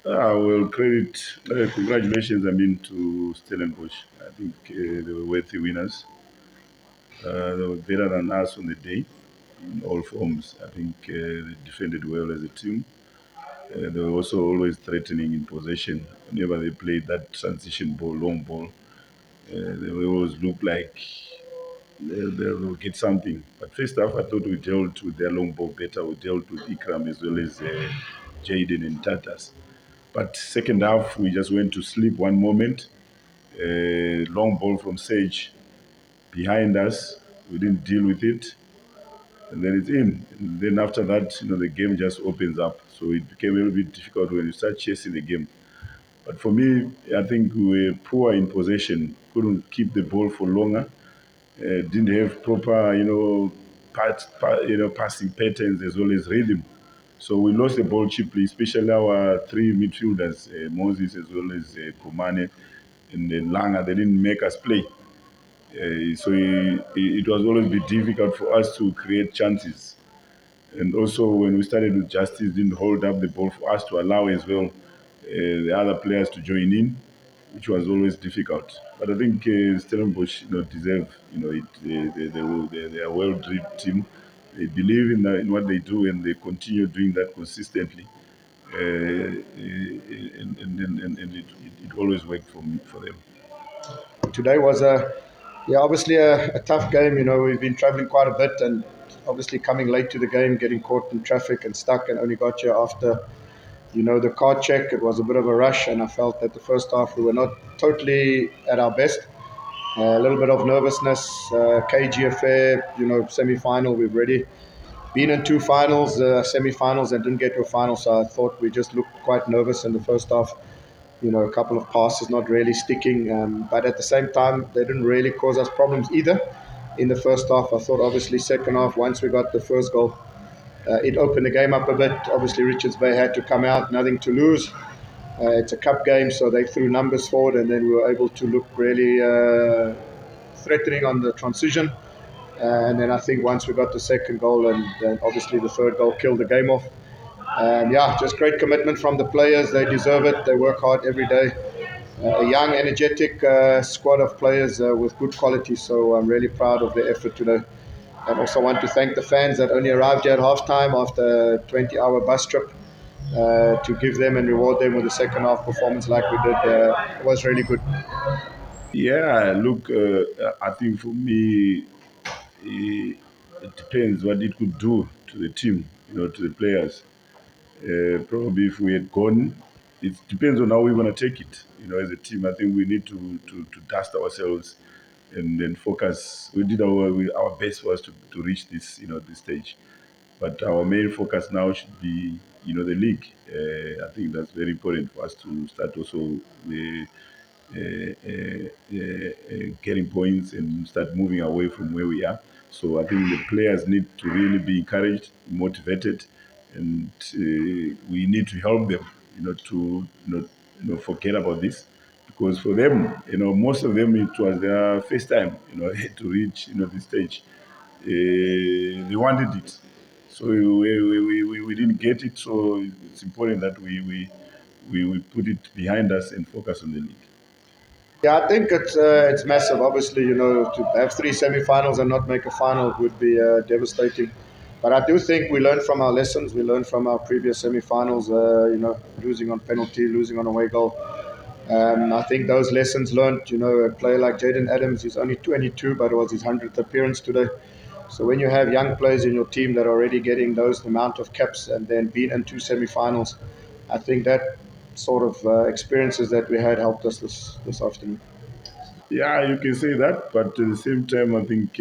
Well, congratulations, to Stellenbosch. I think they were worthy winners. They were better than us on the day in all forms. I think they defended well as a team. They were also always threatening in possession. Whenever they played that transition ball, long ball, they always looked like they'll get something. But first half, I thought we dealt with their long ball better. We dealt with Ikram as well as Jaden and Tatas. But second half, we just went to sleep one moment. Long ball from Sage behind us. We didn't deal with it, and then it's in. And then after that, the game just opens up. So it became a little bit difficult when you start chasing the game. But for me, I think we were poor in possession. Couldn't keep the ball for longer. Didn't have proper, passing patterns as well as rhythm. So we lost the ball cheaply, especially our three midfielders, Moses as well as Kumane and then Langa. They didn't make us play. It was always be difficult for us to create chances. And also when we started with Justice, didn't hold up the ball for us to allow as well the other players to join in, which was always difficult. But I think Stellenbosch, deserve, they are a well-drilled team. They believe in what they do, and they continue doing that consistently. And it always worked for them. Today was obviously a tough game. We've been traveling quite a bit and obviously coming late to the game, getting caught in traffic and stuck, and only got here after the car check. It was a bit of a rush, and I felt that the first half we were not totally at our best. A little bit of nervousness, KG affair, semi-final. We've already been in two finals, semi-finals, and didn't get to a final. So I thought we just looked quite nervous in the first half. A couple of passes not really sticking. But at the same time, they didn't really cause us problems either in the first half. I thought, obviously, second half, once we got the first goal, it opened the game up a bit. Obviously, Richards Bay had to come out, nothing to lose. It's a cup game, so they threw numbers forward, and then we were able to look really threatening on the transition. And then I think once we got the second goal, and then obviously the third goal killed the game off. Yeah, just great commitment from the players. They deserve it. They work hard every day. A young, energetic squad of players with good quality. So I'm really proud of their effort today. And also want to thank the fans that only arrived here at halftime after a 20-hour bus trip to give them and reward them with a second half performance like we did. It was really good. Yeah, look, I think for me, it depends what it could do to the team, to the players. Probably if we had gone, it depends on how we're going to take it. As a team, I think we need to dust ourselves and then focus. We did our best for us to reach this stage. But our main focus now should be, the league. I think that's very important for us to start also getting points and start moving away from where we are. So I think the players need to really be encouraged, motivated, and we need to help them, to forget about this, because for them, most of them it was their first time, to reach this stage. They wanted it, so we didn't get it. So it's important that we put it behind us and focus on the league. Yeah, I think it's massive. Obviously, to have three semi-finals and not make a final would be devastating. But I do think we learned from our lessons. We learned from our previous semi-finals. Losing on penalty, losing on away goal. I think those lessons learned. A player like Jaden Adams is only 22, but it was his 100th appearance today. So when you have young players in your team that are already getting those amount of caps and then being in two semi-finals, I think that sort of experiences that we had helped us this afternoon. Yeah, you can say that, but at the same time, I think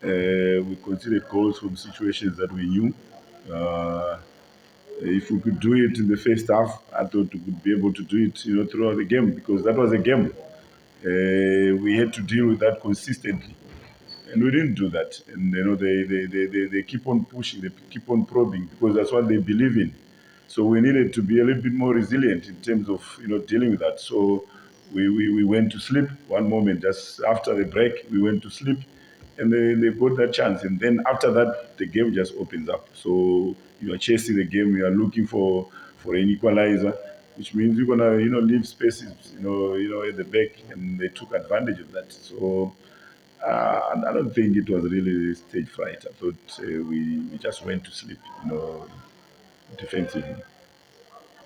we considered goals from situations that we knew. Uh, if we could do it in the first half, I thought we would be able to do it, throughout the game, because that was a game. We had to deal with that consistently, and we didn't do that. And they keep on pushing, they keep on probing, because that's what they believe in. So we needed to be a little bit more resilient in terms of dealing with that. So we went to sleep one moment just after the break. We went to sleep, and they got that chance. And then after that, the game just opens up. So you are chasing the game. You are looking for an equalizer, which means you're gonna leave spaces at the back, and they took advantage of that. So I don't think it was really stage fright. I thought we just went to sleep, defensively.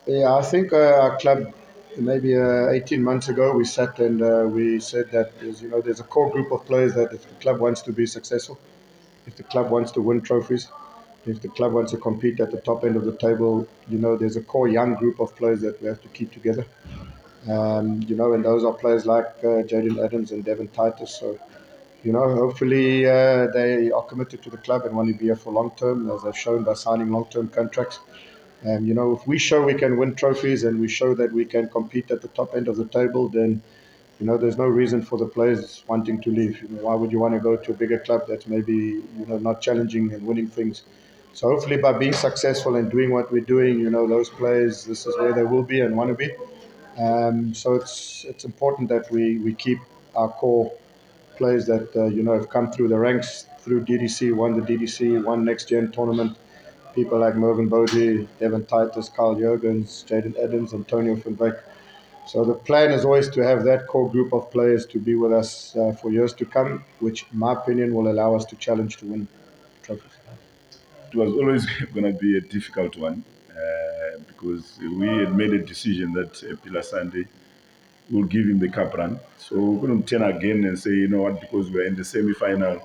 Yeah, I think our club, maybe 18 months ago, we sat and we said that there's a core group of players that if the club wants to be successful, if the club wants to win trophies, if the club wants to compete at the top end of the table, there's a core young group of players that we have to keep together. And those are players like Jaden Adams and Devin Titus. So, hopefully they are committed to the club and want to be here for long term, as they've shown by signing long term contracts. And if we show we can win trophies and we show that we can compete at the top end of the table, then there's no reason for the players wanting to leave. Why would you want to go to a bigger club that's maybe not challenging and winning things? So hopefully, by being successful and doing what we're doing, those players, this is where they will be and want to be. So it's important that we keep our core players that have come through the ranks through DDC, won the DDC, won next gen tournament. People like Mervyn Bodie, Devin Titus, Carl Jurgens, Jaden Adams, Antonio van Beek. So the plan is always to have that core group of players to be with us for years to come, which, in my opinion, will allow us to challenge to win trophies. It was always going to be a difficult one because we had made a decision that Pilar Sunday will give him the cup run. So we couldn't turn again and say, you know what, because we're in the semi-final,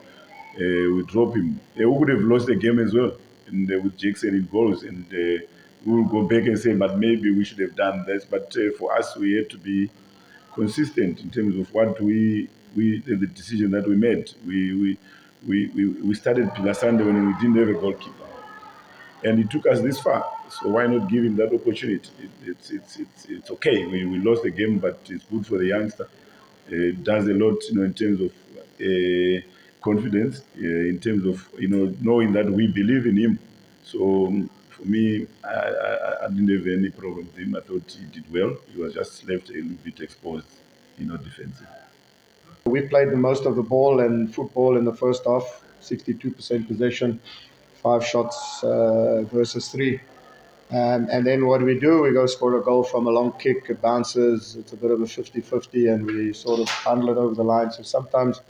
we drop him. We could have lost the game as well, and with Jackson in goals, and we will go back and say, but maybe we should have done this. But for us, we had to be consistent in terms of what we the decision that we made. We started Pilar Sunday when we didn't have a goalkeeper, and he took us this far. So why not give him that opportunity? It's okay. We lost the game, but it's good for the youngster. It does a lot, in terms of confidence, in terms of knowing that we believe in him. So for me, I didn't have any problem with him. I thought he did well. He was just left a little bit exposed, defensive. We played the most of the ball and football in the first half, 62% possession, 5 shots versus 3. And then what we do, we go score a goal from a long kick, it bounces, it's a bit of a 50-50, and we sort of handle it over the line. So sometimes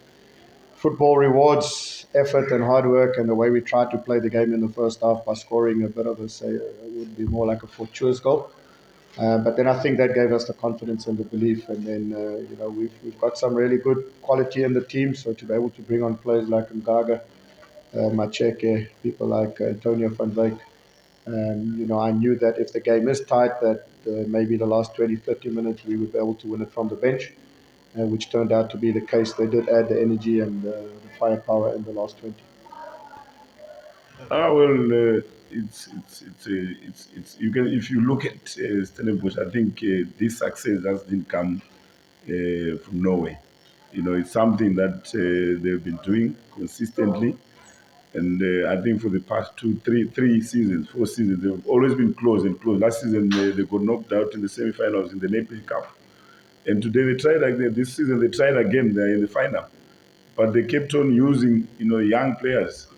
football rewards effort and hard work, and the way we tried to play the game in the first half by scoring a bit of a, say, would be more like a fortuitous goal. But then I think that gave us the confidence and the belief. And then, we've got some really good quality in the team. So to be able to bring on players like Ngaga, Macheke, people like Antonio van Dijk, I knew that if the game is tight, that maybe the last 20, 30 minutes we would be able to win it from the bench, which turned out to be the case. They did add the energy and the firepower in the last 20. Well, it's you can if you look at Stellenbosch, I think this success just didn't come from nowhere. It's something that they've been doing consistently, and I think for the past three seasons, 4 seasons, they've always been close and close. Last season they got knocked out in the semi-finals in the Nedbank Cup, and today they tried again. This season they tried again. They're in the final, but they kept on using young players,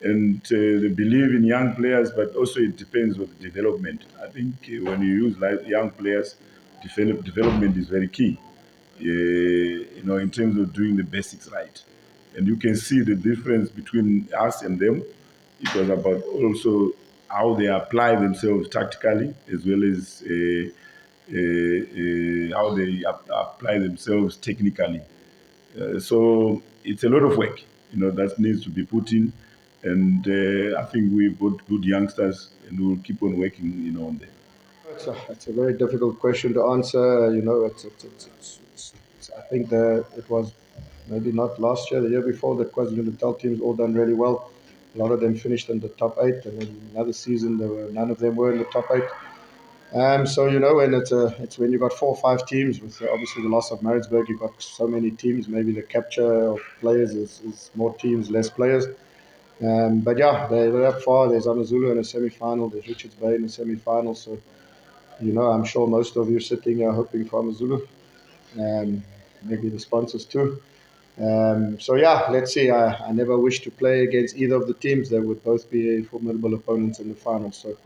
and they believe in young players, but also it depends on the development. I think when you use young players, development is very key. In terms of doing the basics right, and you can see the difference between us and them. It was about also how they apply themselves tactically, as well as how they apply themselves technically. So it's a lot of work, that needs to be put in, and I think we've got good youngsters, and we'll keep on working, on them. It's a very difficult question to answer. I think it was maybe not last year, the year before, that KwaZulu-Natal teams all done really well. A lot of them finished in the top 8, and then another season, none of them were in the top 8. So and it's when you got 4 or 5 teams with obviously the loss of Maritzburg, you got so many teams. Maybe the capture of players is more teams, less players. But yeah, they're up far. There's Amazulu in a semi-final. There's Richards Bay in a semi-final. So I'm sure most of you sitting here hoping for Amazulu. Maybe the sponsors too. So yeah, let's see. I never wish to play against either of the teams. They would both be formidable opponents in the final. So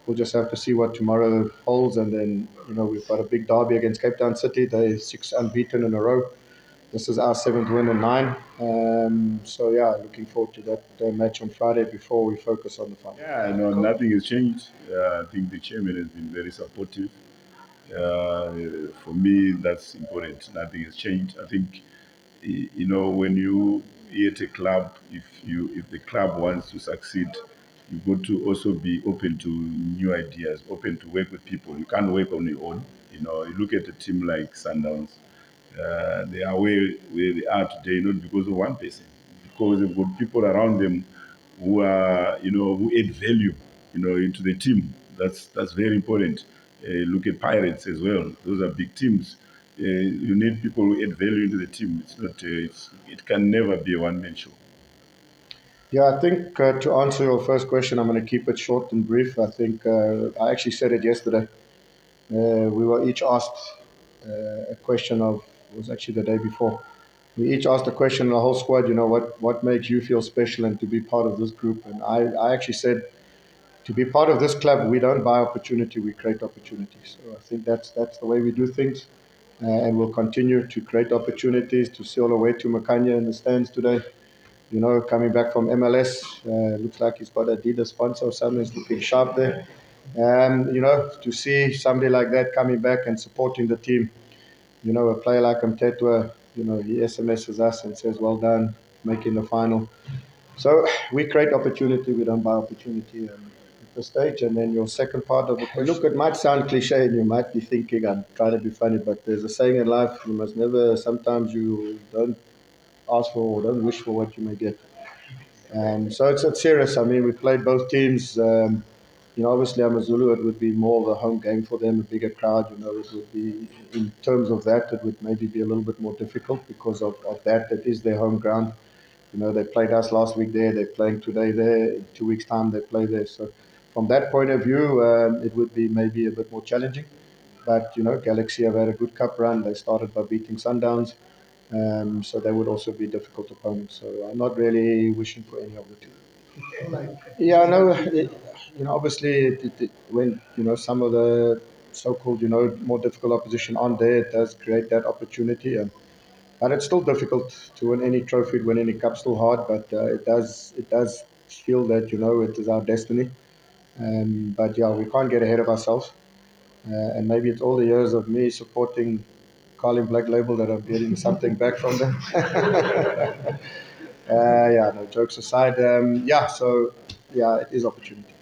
we'll just have to see what tomorrow holds. And then, we've got a big derby against Cape Town City. They're 6 unbeaten in a row. This is our seventh win in 9. So, yeah, looking forward to that match on Friday before we focus on the final. Yeah, no, nothing has changed. I think the chairman has been very supportive. For me, that's important. Nothing has changed. I think when you at a club, if the club wants to succeed, you've got to also be open to new ideas, open to work with people. You can't work on your own. You look at a team like Sundowns. They are where they are today, not because of one person, because they've got people around them who are, who add value, into the team. That's very important. Look at Pirates as well. Those are big teams. You need people who add value into the team. It's not. It can never be a one-man show. Yeah, I think to answer your first question, I'm going to keep it short and brief. I think I actually said it yesterday. We were each asked a question of, it was actually the day before. We each asked a question, the whole squad, what makes you feel special and to be part of this group? And I actually said, to be part of this club, we don't buy opportunity, we create opportunities. So I think that's the way we do things. And we'll continue to create opportunities to see all the way to Makanya in the stands today. Coming back from MLS, looks like he's got a Adidas sponsor or something. He's looking sharp there. To see somebody like that coming back and supporting the team, a player like Mtetwa, he SMSs us and says, well done, making the final. So we create opportunity, we don't buy opportunity at this stage. And then your second part of the question. Look, it might sound cliche and you might be thinking I'm trying to be funny, but there's a saying in life, you must never, sometimes you don't ask for or don't wish for what you may get. So it's serious. I mean, we played both teams. Obviously, I'm a Zulu. It would be more of a home game for them, a bigger crowd. It would be, in terms of that, it would maybe be a little bit more difficult because of that. It is their home ground. They played us last week there. They're playing today there. In 2 weeks' time, they play there. So, from that point of view, it would be maybe a bit more challenging. But, Galaxy have had a good cup run. They started by beating Sundowns. So they would also be difficult opponents. So I'm not really wishing for any of the two. Yeah, no, obviously, when some of the so-called more difficult opposition on there, it does create that opportunity, but it's still difficult to win any trophy, win any cup. Still hard, but it does feel that it is our destiny. But yeah, we can't get ahead of ourselves, and maybe it's all the years of me supporting Carlin Black Label that I'm getting something back from them. Yeah, no jokes aside. Yeah, so yeah, it is opportunity.